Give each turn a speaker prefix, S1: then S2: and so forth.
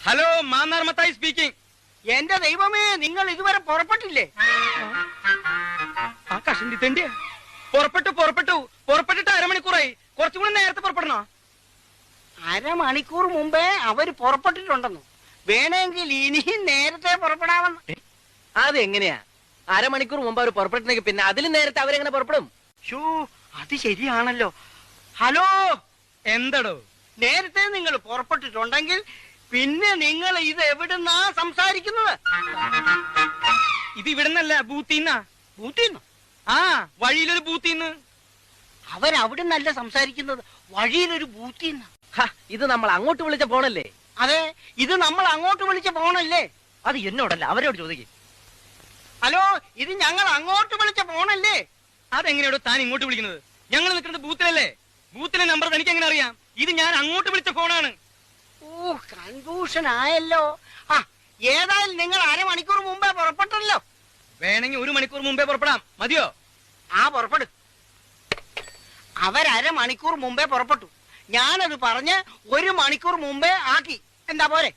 S1: Hello Mannar Mathai speaking.
S2: എന്റെ ദൈവമേ, നിങ്ങൾ ഇതുവരെ പുറപ്പെട്ടില്ലേ?
S1: ആ കഷണ്ടി തെണ്ടിയ പുറപ്പെട്ടിട്ട് അരമണിക്കൂറായി. കുറച്ചും കൂടി നേരത്തെ പുറപ്പെടണോ?
S2: അരമണിക്കൂർ മുമ്പേ അവര് പുറപ്പെട്ടിട്ടുണ്ടെന്നു. വേണമെങ്കിൽ ഇനിയും നേരത്തെ പുറപ്പെടാമെന്ന്.
S3: അതെങ്ങനെയാ? അരമണിക്കൂർ മുമ്പ് അവർ പുറപ്പെട്ടെങ്കിൽ പിന്നെ അതിലും നേരത്തെ അവരെങ്ങനെ പുറപ്പെടും?
S2: ഷോ, അത് ശരിയാണല്ലോ. ഹലോ,
S1: എന്തടോ?
S2: നേരത്തെ നിങ്ങൾ പുറപ്പെട്ടിട്ടുണ്ടെങ്കിൽ പിന്നെ നിങ്ങൾ ഇത് എവിടുന്നാ സംസാരിക്കുന്നത്?
S1: ഇത് ഇവിടുന്നല്ല, ബൂത്തിന്നാ.
S2: ബൂത്തിന്ന്?
S1: ആ, വഴിയിലൊരു ബൂത്തിന്ന്.
S2: അവരവിടുന്നല്ല സംസാരിക്കുന്നത്, വഴിയിലൊരു ബൂത്തിന്ന്.
S3: ഇത് നമ്മൾ അങ്ങോട്ട് വിളിച്ച ഫോണല്ലേ?
S2: അതെ, ഇത് നമ്മൾ അങ്ങോട്ട് വിളിച്ച ഫോണല്ലേ?
S3: അത് എന്നോടല്ല, അവരോട് ചോദിക്കും.
S2: ഹലോ, ഇത് ഞങ്ങൾ അങ്ങോട്ട് വിളിച്ച ഫോണല്ലേ?
S1: അതെങ്ങനെയാടോ താൻ ഇങ്ങോട്ട് വിളിക്കുന്നത്? ഞങ്ങൾ നിൽക്കുന്നത് ബൂത്തിലല്ലേ? ബൂത്തിലെ നമ്പർ തനിക്ക് എങ്ങനെ അറിയാം? ഇത് ഞാൻ അങ്ങോട്ട് വിളിച്ച ഫോണാണ്.
S2: ഓ, കൺഫ്യൂഷൻ ആയല്ലോ. ആ, ഏതായാലും നിങ്ങൾ അരമണിക്കൂർ മുമ്പേ പുറപ്പെട്ടല്ലോ.
S1: വേണമെങ്കിൽ 1 മണിക്കൂർ മുമ്പേ പുറപ്പെടാം. മതിയോ?
S2: ആ, പുറപ്പെടു. അവരമണിക്കൂർ മുമ്പേ പുറപ്പെട്ടു. ഞാനത് പറഞ്ഞ് 1 മണിക്കൂർ മുമ്പേ ആക്കി. എന്താ പോരെ?